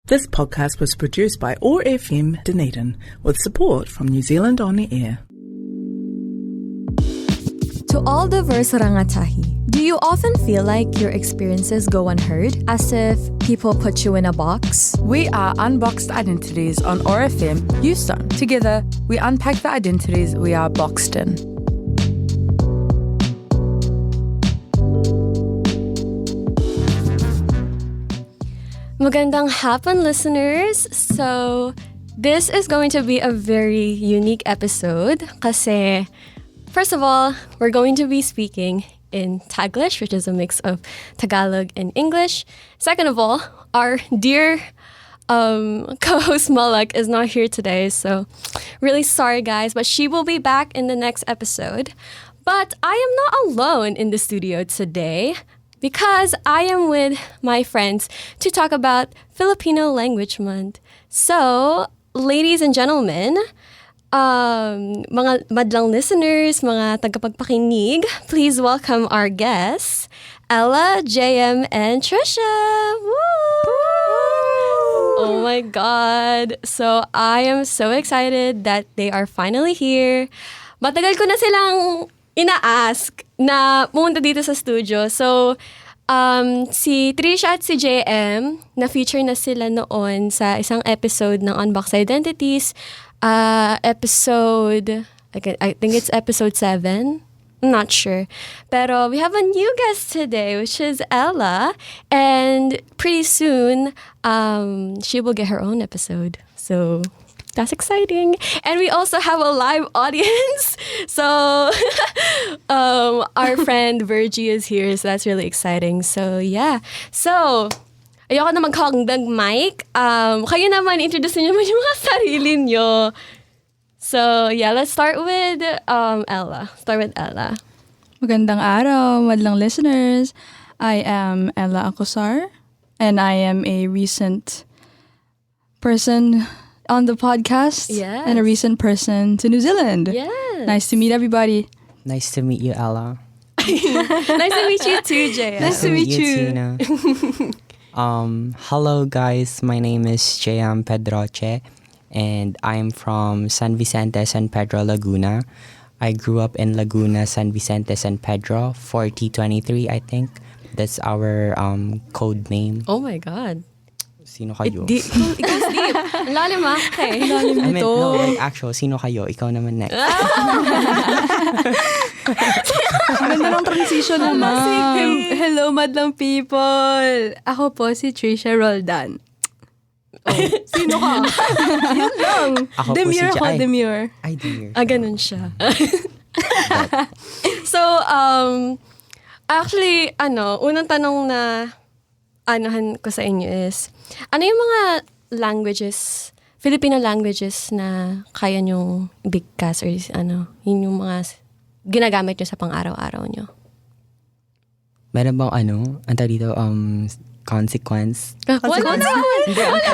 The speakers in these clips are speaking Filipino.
This podcast was produced by OAR FM Dunedin with support from New Zealand On the Air. To all the Versarangatahi, do you often feel like your experiences go unheard, as if people put you in a box? We are Unboxed Identities on OAR FM Houston. Together, we unpack the identities we are boxed in. Magandang hapon, listeners! So, this is going to be a very unique episode kasi, first of all, we're going to be speaking in Taglish, which is a mix of Tagalog and English. Second of all, our dear co-host Malak is not here today, so really sorry, guys, but she will be back in the next episode. But I am not alone in the studio today, because I am with my friends to talk about Filipino Language Month. So, ladies and gentlemen, mga madlang listeners, mga tagapagpakinig, please welcome our guests, Ella, JM, and Trisha. Woo! Oh my God. So, I am so excited that they are finally here. Matagal ko na silang ina-ask na pumunta dito sa studio. So, si Trisha at si JM, na-feature na sila noon sa isang episode ng Unboxed Identities. Episode, I think it's episode 7. I'm not sure. Pero we have a new guest today, which is Ella. And pretty soon, she will get her own episode. So, that's exciting. And we also have a live audience. So, our friend Virgie is here. So, that's really exciting. So, yeah. So, ayoko na maghangdag mic. Kayo naman, introduce niyo naman yung mga sarili niyo. So, yeah, let's start with Ella. Start with Ella. Magandang araw, madlang listeners. I am Ella Acosar, and I am a recent person on the podcast, yes, and a recent person to New Zealand. Yes. Nice to meet everybody. Nice to meet you, Ella. Nice to meet you too, Jay. Nice to meet you. Tina. Hello, guys. My name is JM Pedroche, and I'm from San Vicente, San Pedro, Laguna. I grew up in Laguna, San Vicente, San Pedro, 4023, I think. That's our code name. Oh my God. Sino kayo? Ikaw, Steve. Ang lalim ah. Okay. Lalim I mean, nito. no, like actual, sino kayo? Ikaw naman next. Ganda ng transition naman. Hello, madlang people. Ako po si Trisha Roldan. Oh, sino ka? Yun lang. Ako po Demure si ako, demure. Ay, dear. Ganun siya. So, actually, unang tanong na anuhan ko sa inyo is, ano yung mga languages, Filipino languages na kaya nyong bigkas or yun yung mga ginagamit nyo sa pang-araw-araw nyo? Meron bang anta dito, consequence? Wala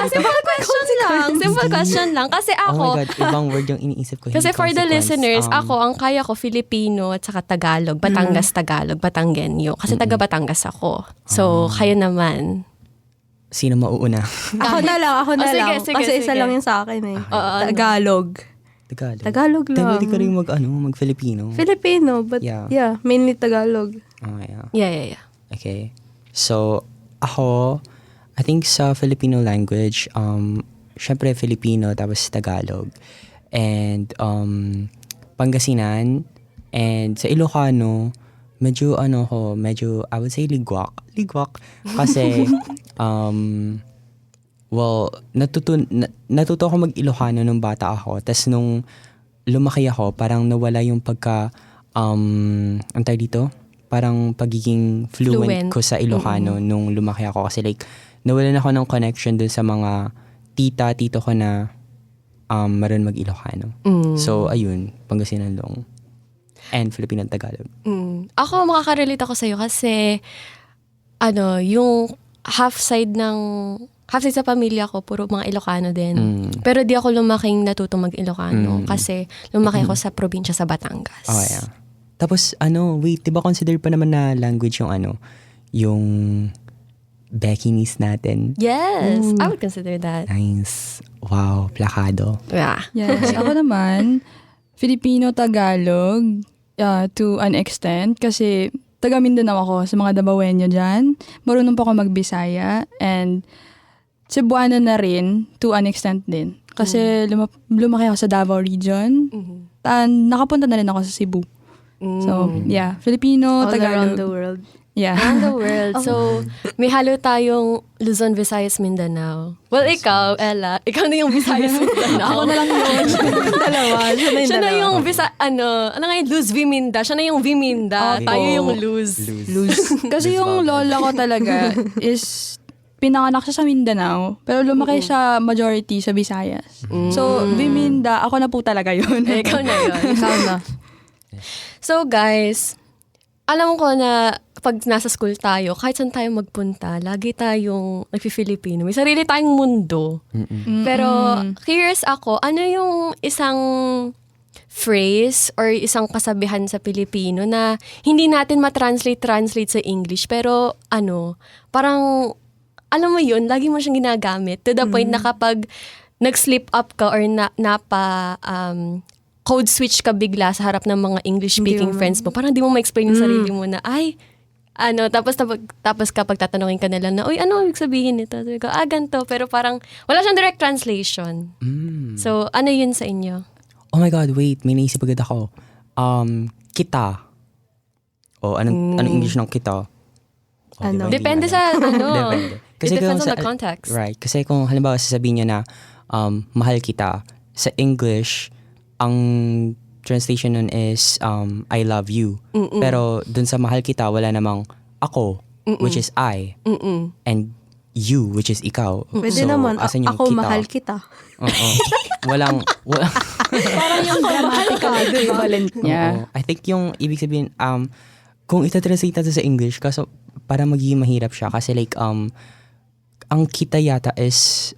simple question lang. Simple question lang. Kasi ako, Oh my God, ibang word yung iniisip ko. kasi hindi for the consequence. listeners, ako, ang kaya ko Filipino at saka Tagalog. Batangas-Tagalog, Batanggenyo. Kasi taga-Batangas ako. So, kayo naman. Sino mauuna? Ako na lang. sige, Kasi isa sige. lang yung sa akin eh. Oo, Tagalog. Tagalog lang. Pwede ka rin mag-Filipino. Filipino, but yeah, mainly Tagalog. Oh, yeah. Yeah. Okay. So, ako, I think sa Filipino language, syempre Filipino, tapos Tagalog. And Pangasinan. And sa Ilocano, medyo I would say ligwak. Kasi, natuto ako mag-Ilocano nung bata ako. Tapos nung lumaki ako, parang nawala yung antay dito? Parang pagiging fluent ko sa Ilocano nung lumaki ako. Kasi like, nawalan ako ng connection dun sa mga tito ko na maroon mag-Ilocano. So, ayun, Pangasinan lang. And Filipino at Tagalog. Ako, makakarelate ako sa'yo kasi, yung half side sa pamilya ko, puro mga Ilocano din. Pero di ako lumaking natutong mag-Ilocano kasi lumaki ako sa probinsya sa Batangas. Oh, yeah. Tapos, wait, di ba consider pa naman na language yung yung Beckinis natin. Yes, I would consider that. Nice. Wow, plakado. Yeah. Yes, ako naman, Filipino-Tagalog to an extent kasi taga Mindanao ako sa mga Dabawenyo dyan. Marunong pa ako magbisaya and Cebuano na rin to an extent din. Kasi lumaki ako sa Davao region. Nakapunta na rin ako sa Cebu. So, yeah. Filipino, All around Tagalog. the world. Yeah. Around the world. So, may halo tayong Luzon, Visayas, Mindanao. Well, ikaw, Ella, ikaw na yung Visayas, Mindanao. Ako na lang yun. Dalawa. Siya na yung ano nga yung Luz Viminda. Siya na yung Viminda. Tayo yung Luz. Kasi yung lola ko talaga is pinanganak siya sa Mindanao, pero lumaki siya majority sa Visayas. So, Viminda, ako na po talaga yun. Ikaw na yun. Ikaw na. So, guys, alam ko na pag nasa school tayo, kahit saan tayo magpunta, lagi tayong nagpi-Filipino. May sarili tayong mundo. Pero, curious ako, ano yung isang phrase or isang kasabihan sa Pilipino na hindi natin translate sa English, pero parang, alam mo yun, lagi mo siyang ginagamit to the point na kapag nag-slip up ka or code switch ka bigla sa harap ng mga English-speaking friends mo, parang di mo ma-explain yung sarili mo na, tapos kapag tatanungin ka nila na, uy, ano ibig sabihin nito? Sabi ko, ganito. Pero parang, wala siyang direct translation. So, ano yun sa inyo? Oh my God, wait. May naisip agad ako. Kita. Anong English ng kita? Depende sa, Depende. It depends on the context. Right. Kasi kung halimbawa sasabihin nyo na, mahal kita, sa English, ang translation nun is I love you. Pero dun sa mahal kita, wala namang ako, which is I. And you, which is ikaw. Pwede naman, asan yung ako kita? mahal kita. Oo. Walang Parang yung grammatical equivalent niya. I think yung ibig sabihin, kung itatranslate natin sa English, kaso para magiging mahirap siya. Kasi like, ang kita yata is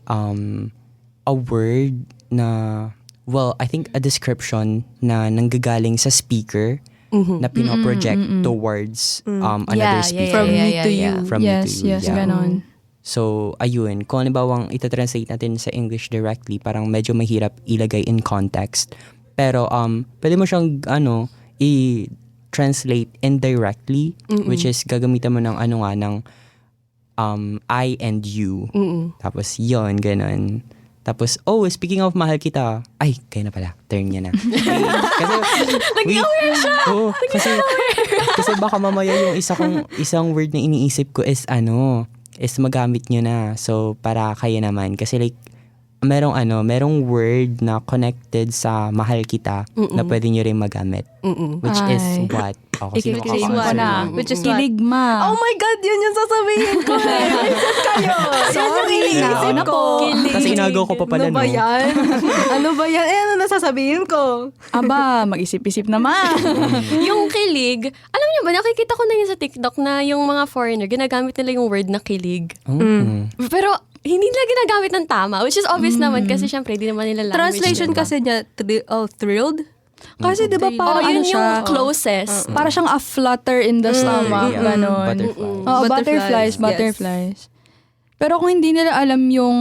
a word na, well, I think a description na nanggagaling sa speaker na pinoproject towards another speaker. From me to you. From me to you. Yes, ganon. So, ayun. Kung halimbawa itatranslate natin sa English directly, parang medyo mahirap ilagay in context. Pero, pwede mo siyang, i-translate indirectly, which is gagamitan mo ng ng I and you. Tapos, yon ganon. Tapos, speaking of mahal kita, ay, kayo na pala. Turn niya na. Nag-aware siya! Kasi baka mamaya yung isang word na iniisip ko is magamit nyo na. So, para kayo naman. Kasi like, merong word na connected sa mahal kita na pwede nyo rin magamit. Which is what? Sino na. Which is what? Kiligma. Oh my God, yun yung sasabihin ko eh. Listen kayo. Yan yung iniisip ko. Kasi inagaw ko pa pala, Ano ba yan? Ano ba yan? Ano nasasabihin ko? Aba, mag-isip-isip naman. Yung kilig, alam niyo ba, nakikita ko na yun sa TikTok na yung mga foreigner, ginagamit nila yung word na kilig. Pero, hindi nila ginagamit ng tama, which is obvious naman kasi syempre, hindi naman nila language. Translation diba? kasi niya, thrilled? Kasi di ba parang yun siya? yung closest. Para siyang a flutter in the stomach. Ganon. Butterflies. Butterflies. Pero kung hindi nila alam yung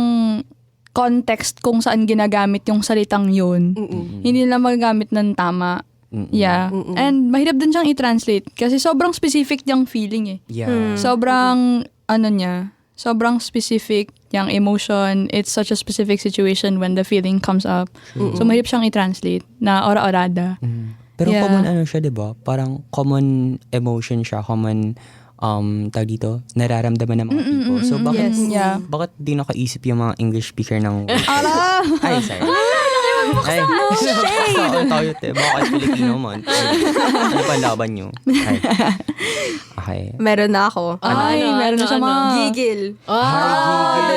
context kung saan ginagamit yung salitang yun, hindi nila magagamit ng tama. Yeah. And mahirap din siyang i-translate kasi sobrang specific yung feeling eh. Yeah. Sobrang, sobrang specific yung emotion. It's such a specific situation when the feeling comes up. So, mahirap siyang i-translate na ora-orada. Pero Yeah. common siya, diba? Parang common emotion siya, common, tawag dito, nararamdaman ng mga people. So, bakit, bakit di nakaisip yung mga English speaker ng... Ay, sorry. Ay, saan tayo, te? Baka Filipino man. Ano pa laban nyo? Ay. Okay. Meron na ako. Meron na siya mga... Gigil.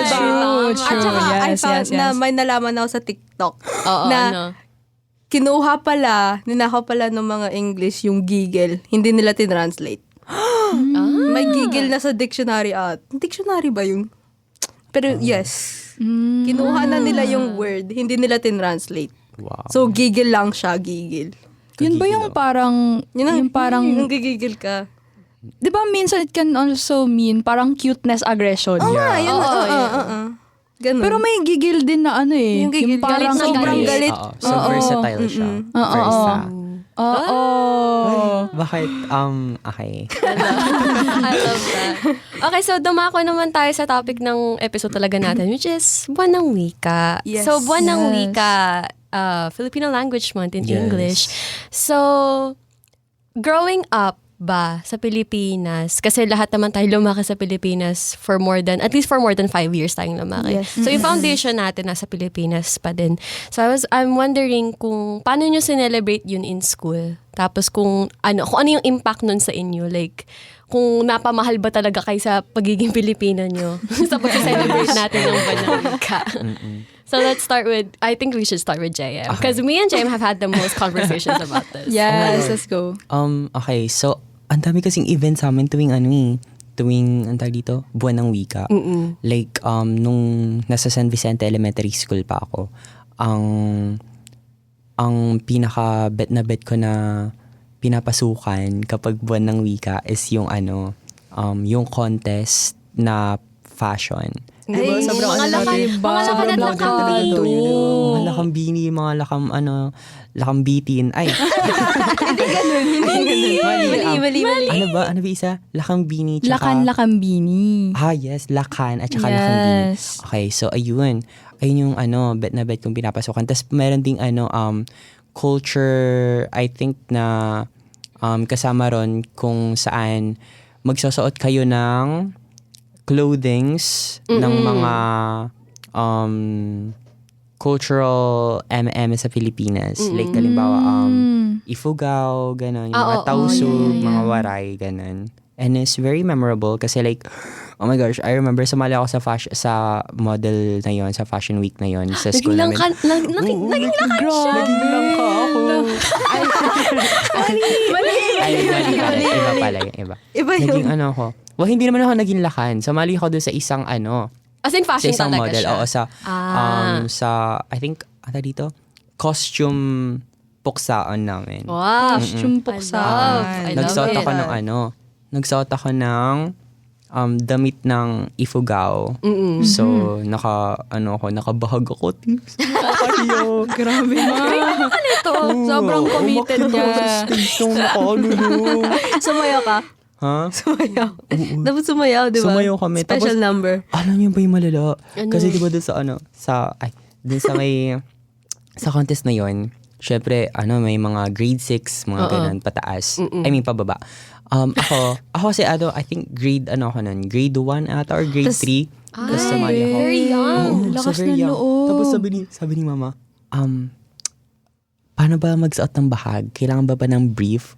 True. At saka, I found na may nalaman ako sa TikTok na kinuha pala, ninakaw pala ng mga English yung gigil. Hindi nila tinranslate. May gigil na sa dictionary at. Dictionary ba yun? Pero yes. Kinuha na nila yung word. Hindi nila tinranslate. Wow. So, gigil lang siya, gigil. Yun ba yung parang... Yung parang... yung gigigil ka. Di ba minsan it can also mean parang cuteness aggression? Ganun. Pero may gigil din na ano eh. Yung gigil, parang galit na sobrang galit. Oo. So, versatile siya. Versa. Oo. Bakit? Okay. I love that. Okay, so dumako naman tayo sa topic ng episode talaga natin, which is Buwan ng Wika. Yes. So, Buwan ng Yes. Wika, Filipino Language Month in Yes. English. So, growing up ba sa Pilipinas, kasi lahat naman tayo lumaki sa Pilipinas at least for more than 5 years tayong lumaki. Yes. So, yung foundation natin nasa Pilipinas pa din. So, I'm wondering kung paano nyo sinelebrate yun in school? Tapos kung ano yung impact nun sa inyo? Like, kung napamahal ba talaga kayo sa pagiging Pilipino nyo sa pag-celebrate natin ng Buwan ng Wika. So let's start with, I think we should start with JM. Because me and JM have had the most conversations about this. Yes, let's go. Okay, so, ang dami kasing event sa amin tuwing ang tawag dito, Buwan ng Wika. Like, nung nasa San Vicente Elementary School pa ako, ang pinaka-bet na bet ko na pinapasukan kapag Buwan ng Wika is yung yung contest na fashion. Ay, Sobrang mga lakang bini, mga lakang bitin. Ay. Mali. Ano ba isa? Lakang bini, tsaka... Lakan-lakambini. Yes. Lakan at tsaka lakang bini. Yes. Okay, so ayun. Ayun yung bet na bet kong pinapasukan. Tapos meron ding culture, I think na kasama ron kung saan magsusuot kayo ng clothings ng mga cultural sa Pilipinas. Like, halimbawa, ifugao, gano'n. Yung mga tausug, mga waray, gano'n. And it's very memorable kasi like, oh my gosh, I remember sumali ako sa model na yon, sa fashion week na yon sa school namin. Naging Langka ako. Mali. Iba pala yung iba. Iba yun. Naging ako. Well, hindi naman ako naging lakan. Sumali ako doon sa isang as in fashion sa isang talaga model. siya. Oo, sa I think, dito? Costume puksaan namin. Wow. Sumpok sa... I love Nagsuot it. ako ng nagsuot ako ng damit ng ifugao. So, nakabahag ako. Nakakahiyo. Grabe ma. Sobrang committed niya. Sumayaw ka? Ha? Sumayaw. Dapat sumayaw, di ba? Sumayaw kami. Special Tapos, number. Alam niyo ba yung malala? Kasi di ba doon doon sa may, sa contest na yon, syempre, may mga grade 6, mga ganun, pataas. I mean, pababa. Ako kasi, I think grade 1 ata or grade 3. Tapos sumali ako. Very young. Lakas very ng young. loob. Tapos sabi ni mama, paano ba magsuot ng bahag? Kailangan ba ng brief?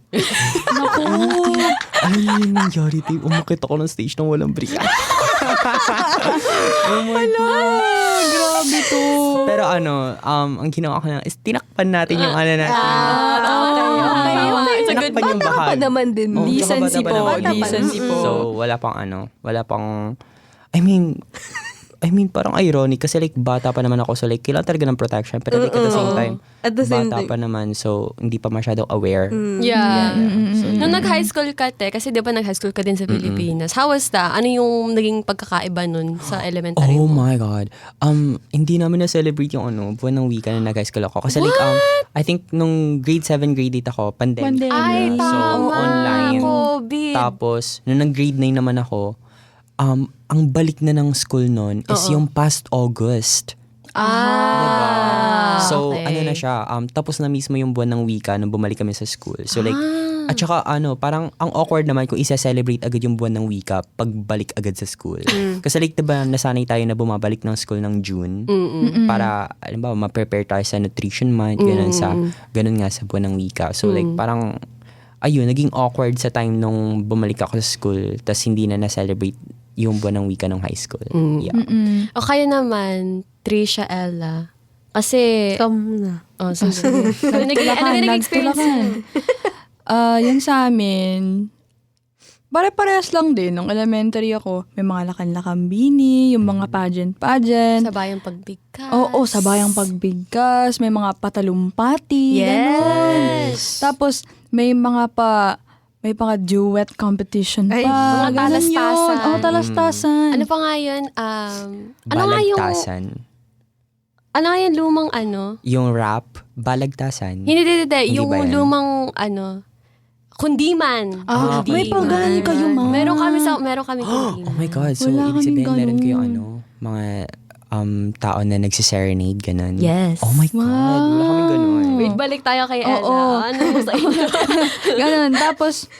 Naku. Ano yung nangyari? Umakit ako ng stage nang walang brief. Oh my God. Grabe to. Pero ang ginawa ko na is tinakpan natin yung natin. Okay. It's a good Tinakpan yung Bata ka bahag. pa naman din. Oh, Decency bata pa po. naman. Decency po. So, wala pang, I mean, parang ironic kasi like bata pa naman ako, so like kailangan talaga ng protection, pero like at the same time, bata pa naman, so hindi pa masyadong aware. Yeah. So, Nung nag-high school ka, kasi di ba nag-high school ka din sa Pilipinas, how was that? Ano yung naging pagkakaiba nun sa elementary oh mo? my God. Hindi namin na-celebrate yung Buwan ng Wika na nag-high school ako. Kasi like, I think nung grade 7, grade 8 ako, pandemic. Ay, So, tama. online. COVID. Tapos, nung nag-grade 9 naman ako, ang balik na ng school nun is yung past August. So, okay. ano na siya, tapos na mismo yung Buwan ng Wika nung bumalik kami sa school. So like, at saka parang ang awkward naman kung isa-celebrate agad yung Buwan ng Wika pagbalik agad sa school. Kasi like, diba, nasanay tayo na bumabalik ng school ng June para, alam ba, ma-prepare tayo sa nutrition month, ganun nga sa Buwan ng Wika. So like, parang, ayun, naging awkward sa time nung bumalik ako sa school tas hindi na na-celebrate yung Buwan ng Wika ng high school. Yeah. O kaya naman, Trisha, Ella. Kasi... Come na. Oh, sige. Ano naging experience mo? Yung sa amin, pare-parehas lang din. Nung elementary ako, may mga lakan-lakambini, yung mga pageant. Sabayang pagbigkas. Oo, sabayang pagbigkas, may mga patalumpati. Yes. Ganon. Tapos, may mga may mga duet competition pa. Ay, mga Ganun talastasan. yun. Talastasan. Ano pa nga yun? Ano nga yung... Balagtasan. Ano nga yung lumang ano? Yung rap, balagtasan. Hindi. Hindi Yung ba yan? lumang ano... Kundiman. May pang ganun kayo, ma. Meron kami kundiman. Oh my God. So, Wala ibig sabihin, kaming meron kayo ganun. mga tao na nagsiserenade, ganun. Yes. Oh my God. Wala kaming ganun. Wait, balik tayo kay Ella. Oo. Ano mo sa inyo? Ganun. Tapos,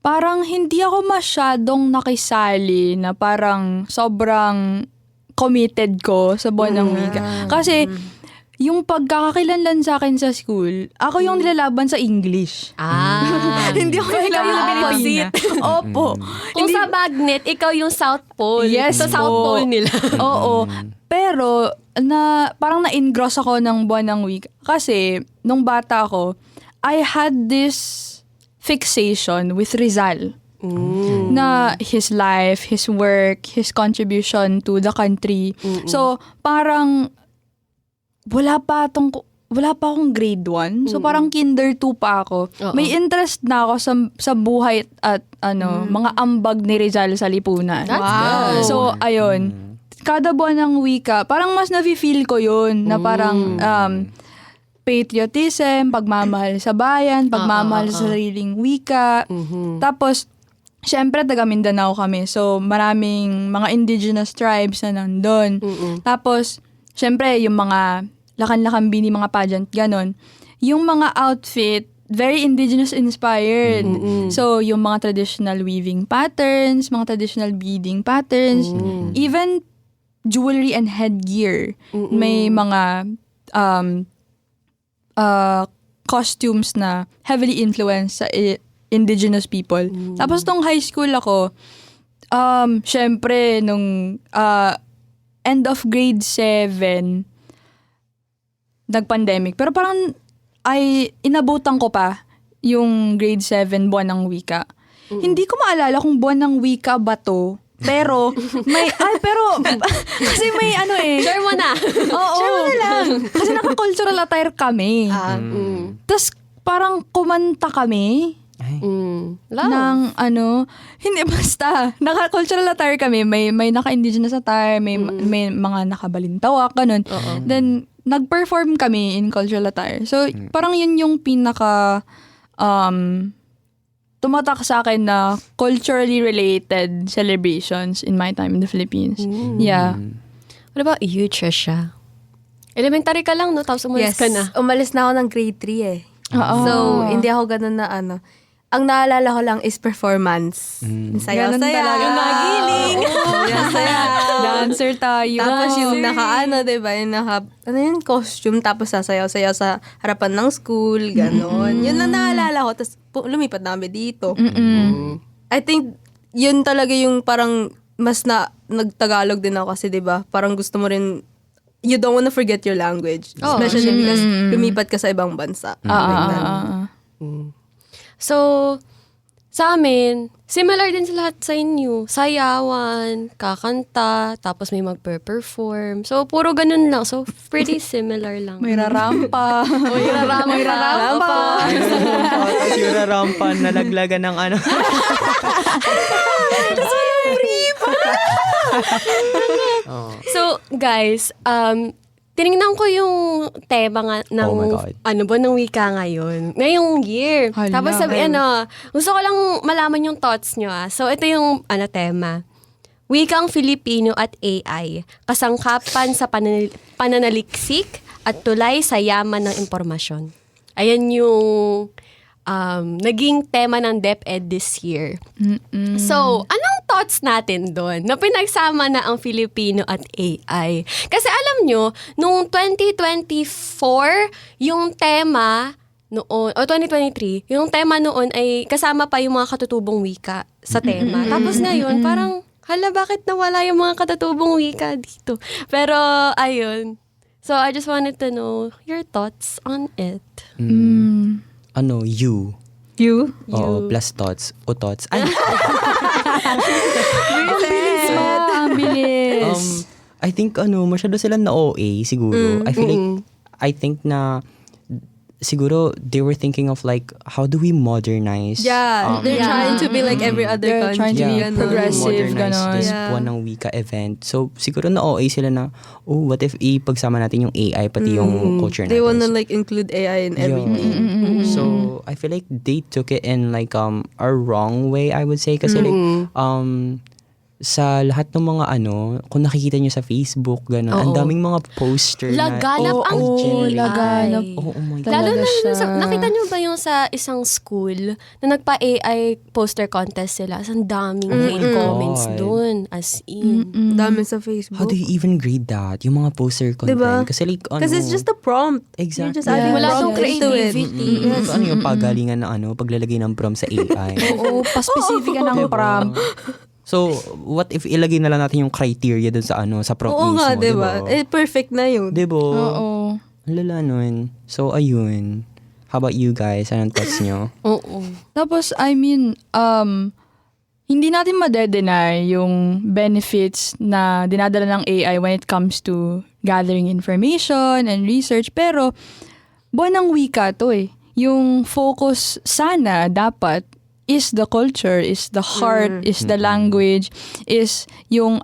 parang hindi ako masyadong nakisali na parang sobrang committed ko sa buwan ng wika. Kasi, yung pagkakakilanlan sa akin sa school, ako yung nilalaban sa English. Hindi ako nilalaban sa Pilipina. Opo. Kung sa magnet, ikaw yung South Pole. Yes Sa South po. Pole nila. Oo. Pero, parang na-engross ako ng buwan ng week. Kasi, nung bata ako, I had this fixation with Rizal. Na his life, his work, his contribution to the country. So, parang, wala pa akong grade 1. So, parang kinder 2 pa ako. May interest na ako sa buhay at mga ambag ni Rizal sa lipunan. That's good. So, ayun. Kada buwan ng wika, parang mas nafe-feel ko yun na parang patriotism, pagmamahal sa bayan, pagmamahal sa sariling wika. Tapos, syempre, taga Mindanao kami. So, maraming mga indigenous tribes na nandun. Tapos, syempre, yung mga lakan-lakambini, mga pageant, ganon. Yung mga outfit, very indigenous inspired. So, yung mga traditional weaving patterns, mga traditional beading patterns, even jewelry and headgear. May mga costumes na heavily influenced sa indigenous people. Tapos, nung high school ako, syempre, nung end of grade 7, nag-pandemic. Pero parang inabutan ko pa yung grade 7 buwan ng wika. Hindi ko maalala kung buwan ng wika ba to. Pero, kasi may Share mo na. Oo. Share mo na lang. Kasi naka-cultural attire kami. Tapos, parang kumanta kami. Ng hindi basta, naka-cultural attire kami, may naka-indigenous attire, may mga nakabalintawak, ganun. Then, nag-perform kami in cultural attire. So, parang yun yung pinaka tumatak sa akin na culturally related celebrations in my time in the Philippines. Yeah. What about you, Trisha? Elementary ka lang, no? Tapos umalis ka na. Umalis na ako ng grade 3 eh. So, hindi ako ganun na Ang naalala ko lang is performance. Sayaw-sayaw. Ganun talaga. Yung nagiling. Sayaw-sayaw. Dancer tayo. Tapos yung diba? Yung costume. Tapos sasayaw-sayaw sa harapan ng school. Ganon. Yun na naalala ko. Tapos lumipat na kami dito. I think yun talaga yung parang mas nagtagalog din ako kasi diba? Parang gusto mo rin, you don't wanna forget your language. Especially because lumipat ka sa ibang bansa. So, sa amin, similar din sa lahat sa inyo. Sayawan, kakanta, tapos may magpe-perform. So, puro ganun lang. So, pretty similar lang. May rarampa. May rarampa. Tapos yung rarampa, nalaglagan ng ano. So, guys, tinignan ko yung tema nga ng Oh my God. ng wika ngayon. Ngayong year. Hala. Tapos gusto ko lang malaman yung thoughts nyo. So, ito yung tema. Wikang Filipino at AI. Kasangkapan sa pananaliksik at tulay sa yaman ng impormasyon. Ayan yung naging tema ng DepEd this year. So, anong thoughts natin doon na pinagsama na ang Filipino at AI? Kasi alam nyo, nung 2024, yung tema noon, o 2023, yung tema noon ay kasama pa yung mga katutubong wika sa tema. Tapos ngayon, parang, bakit nawala yung mga katutubong wika dito? Pero, ayun. So, I just wanted to know your thoughts on it. You. You? Oo, plus thoughts. O thoughts. Ay! Ang bilis. I think masyado silang na OA siguro. I think na siguro they were thinking of like, how do we modernize? They're trying to be like every other They're country. trying to be progressive, modernize ganon. this buwan ng wika event. So, siguro na-OA sila na, what if ipagsama natin yung AI pati yung culture natin? They wanna like include AI in everything. So, I feel like they took it in like a wrong way, I would say. Kasi like, sa lahat ng mga kung nakikita nyo sa Facebook, gano'n, ang daming mga poster laganap na ang laganap. AI. Oh my God. Lalo na siya. nakita nyo ba yung sa isang school na nagpa-AI poster contest sila? Ang daming hate comments God. dun. As in. Dami sa How Facebook. do you even grade that? Yung mga poster content. Diba? Kasi like, Because it's just a prompt. Exactly. You're just adding Wala a tong prompt into it. creativity. Ano yung pagalingan na paglalagay ng prompt sa AI? Oo, pa-specific ng prom. So, what if ilagay na lang natin yung criteria dun sa sa prompt Oo mismo, nga, diba? Perfect na yun. Diba? Oo. Ang lala nun. So, ayun. How about you guys? Anong thoughts nyo? Oo. Tapos, I mean, hindi natin madedenay yung benefits na dinadala ng AI when it comes to gathering information and research. Pero, buwan ng wika to eh. Yung focus sana dapat is the culture, is the heart, is the language, is yung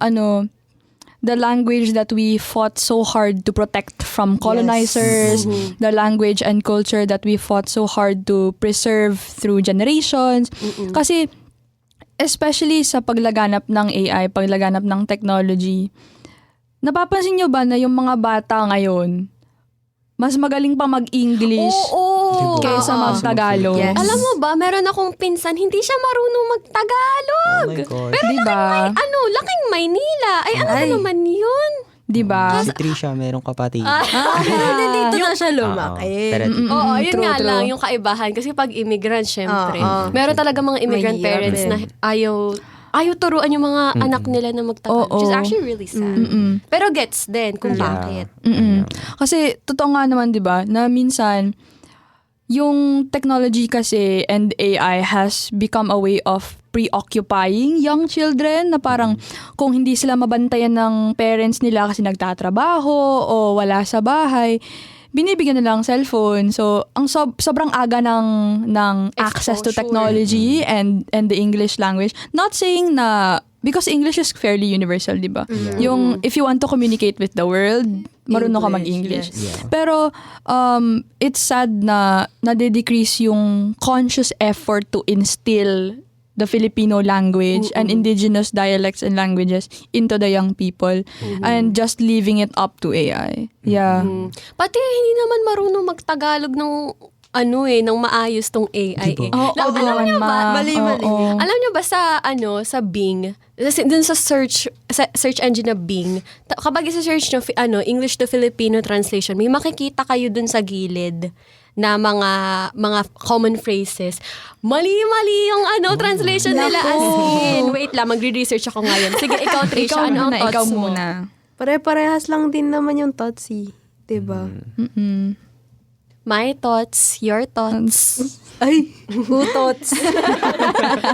the language that we fought so hard to protect from colonizers, the language and culture that we fought so hard to preserve through generations. Kasi, especially sa paglaganap ng AI, paglaganap ng technology, napapansin nyo ba na yung mga bata ngayon, mas magaling pa mag-English kaysa mag-Tagalog? Yes. Alam mo ba, meron akong pinsan, hindi siya marunong mag-Tagalog. Oh my God. Pero Diba? laking Maynila. Ay, ano ba naman yun? Diba? Si Trisha, merong kapatid. Dito na siya lumaki. Pero Oo, yun true, nga true. lang, yung kaibahan. Kasi pag immigrant, syempre, Oo. meron talaga mga immigrant Mahirap parents din. na ayaw turuan yung mga anak nila na magtagalog. Which is actually really sad. Pero gets din kung bakit. Kasi, totoo nga naman, di ba, na minsan, yung technology kasi and AI has become a way of preoccupying young children na parang kung hindi sila mabantayan ng parents nila kasi nagtatrabaho o wala sa bahay, binibigyan nila ang cellphone. So, ang sobrang aga ng access to Exposure. technology and the English language. Not saying na, because English is fairly universal, di ba? Yung, if you want to communicate with the world, marunong ka mag-English. Yes. Yeah. Pero, it's sad na nade-decrease yung conscious effort to instill the Filipino language and indigenous dialects and languages into the young people and just leaving it up to AI. Yeah. Pati hindi naman marunong mag-Tagalog ng ng maayos tong AI. Diba? Oo, Alam naman nyo ba? Mali-mali. Oo. Alam nyo ba sa Bing, dun sa search engine na Bing, kapag isa-search nyo, English to Filipino translation, may makikita kayo dun sa gilid na mga common phrases. Mali-mali yung translation nila as in. Wait lang, magre-research ako ngayon. Sige, ikaw, Trisha, ano ang thoughts ikaw mo? muna. Pare-parehas lang din naman yung thoughts eh. Diba? My thoughts, your thoughts. Ay, who thoughts?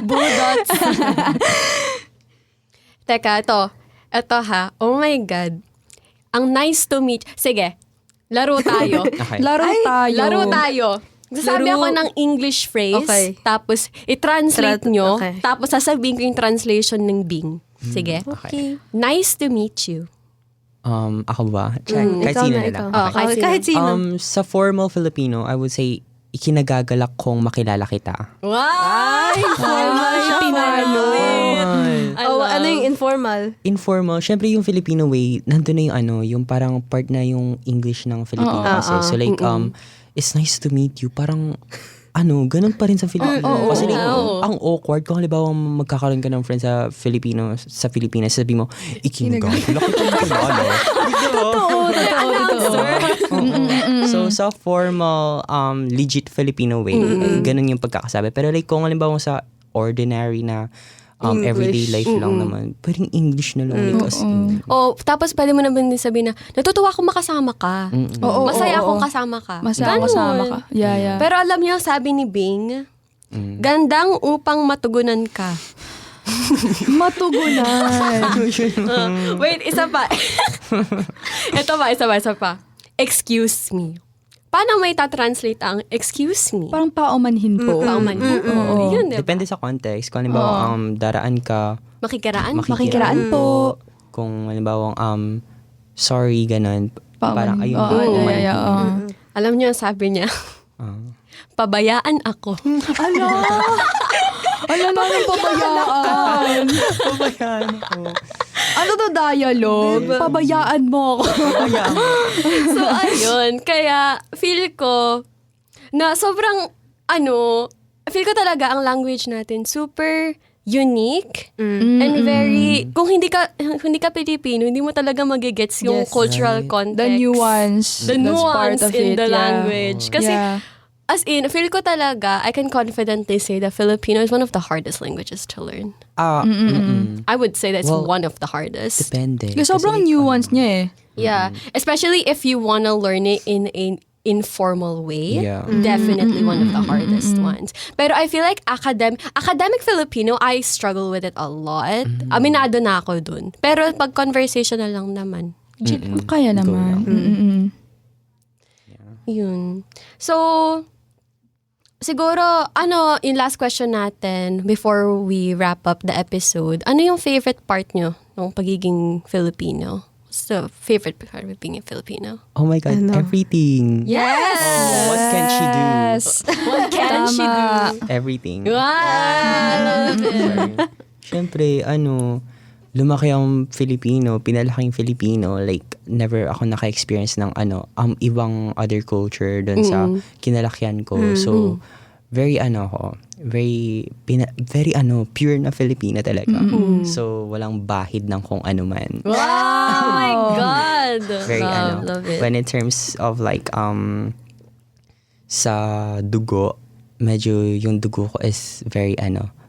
Budots. Teka, ito ha. Oh my God. Ang nice to meet. Sige, laro tayo. Okay. Laro tayo. Sasabi ako ng English phrase, Okay. tapos i-translate nyo, okay. tapos sasabihin ko yung translation ng Bing. Sige. Okay. Nice to meet you. Ako ba? Check. Kahit ikaw sino na, na ikaw. lang. Oh, Okay. kahit Kahit sino. Sa formal Filipino, I would say, ikinagagalak kong makilala kita. Wow! Pinalo. Ano yung informal? Informal, syempre yung Filipino way, nandun na yung yung parang part na yung English ng Filipino kasi. So like, it's nice to meet you. Parang, ganun pa rin sa Filipino. Kasi like, ang awkward kung halimbawa magkakaroon ka ng friend sa Pilipinas, sabi mo, ikinagagalak kita makilala. So, sa formal, legit Filipino way, ganun yung pagkakasabi. Pero like, kung halimbawa sa ordinary na everyday life lang naman, parang English na lang. Tapos pwede mo naman din sabihin na, natutuwa akong makasama ka. Masaya akong kasama ka. Masaya Ganun. kasama ka. Yeah. Pero alam niyo, sabi ni Bing, gandang upang matugunan ka. Matugunan. Wait, isa pa. Isa pa. Excuse me. paano may tatranslate ang excuse me? Parang paumanhin po. Paumanhin. Yun, diba? Depende sa context. Kung halimbawa, daraan ka. Makikiraan po. Kung halimbawa, sorry, ganun. Parang, ayun. Alam niyo, sabi niya, pabayaan ako. Alam na ng pabayaan. Pabayaan ako. Ano to dialogue? Pabayaan mo ako. So, ayun. Kaya, feel ko na sobrang, feel ko talaga ang language natin super unique and very, kung hindi ka Pilipino, hindi mo talaga magigets yung cultural context. The nuance. The nuance in the language. Kasi, as in, feel ko talaga, I can confidently say that Filipino is one of the hardest languages to learn. I would say that's one of the hardest. Depende. Kasi sobrang nuance niya eh. Yeah. Especially if you wanna learn it in an informal way. Yeah. Definitely one of the hardest ones. Pero I feel like academic Filipino, I struggle with it a lot. Aminado na ako dun. Pero pag conversational lang naman. Kaya naman. Yun. So, siguro, yung last question natin before we wrap up the episode, ano yung favorite part nyo ng pagiging Filipino? What's the favorite part of being a Filipino? Oh my God, everything. Yes! What can she do? What can she do? Everything. Wow! I love it. Siyempre, lumaki ang Filipino, pinalaking Filipino, like, never ako naka-experience ng ibang other culture dun sa kinalakihan ko. So, very pure na Filipina talaga. So, walang bahid ng kung ano man. Wow! Oh my God! Very love it. When in terms of like, sa dugo, medyo yung dugo ko is very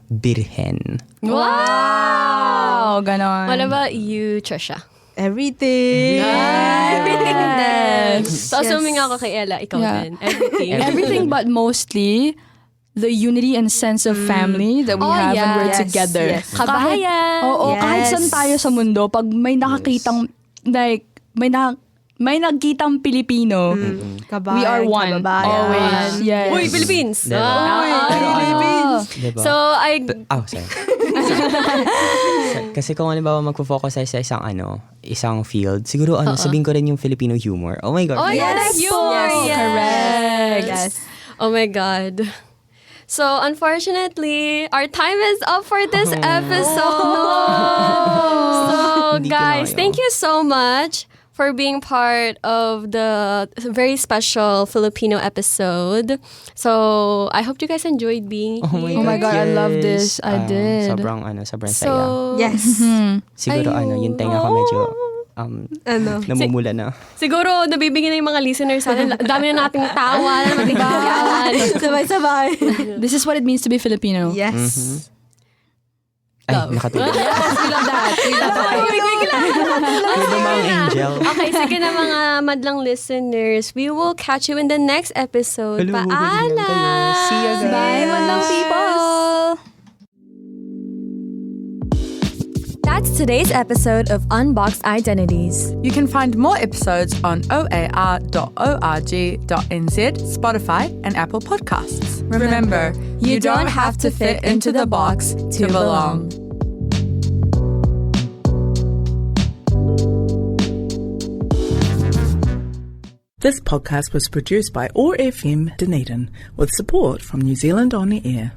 birhen. Wow! Ganon. What about you, Trisha? Everything. Everything din. So, assuming ako kay Ella, ikaw din. Everything. Everything but mostly the unity and sense of family that we have when we're together. Yes. Kabayan. Kahit saan tayo sa mundo, pag may nakakitang, like, may nagkitang Pilipino, we are one. Kababayan. Always. Yes. Uy, Philippines! Diba? Philippines! Diba? So, sorry. Kasi kung halimbawa magpo-focus tayo sa isang field, siguro sabihin ko rin yung Filipino humor. Oh my God. oh yes, humor! Yes. Correct. Yes. Oh my God. So, unfortunately, our time is up for this episode. So, Hindi guys, kinaya. thank you so much for being part of the very special Filipino episode. So, I hope you guys enjoyed being here. Oh my God, I love this. I did. Sobrang saya. So, Yes. Siguro yung tenga ko medyo namumula na. siguro nabibigyan na yung mga listeners natin. Dami na nating tawa, na magbigawan. Sabay-sabay. This is what it means to be Filipino. Yes. Ay, nakatulog. Yes, we love that. We love that. Mga angel. Okay, sige na mga madlang listeners. We will catch you in the next episode. Hello, Paalam! See you guys. Bye, madlang people! That's today's episode of Unboxed Identities. You can find more episodes on oar.org.nz, Spotify, and Apple Podcasts. Remember, you don't have to fit into the box to belong. This podcast was produced by OAR FM Dunedin with support from New Zealand On the Air.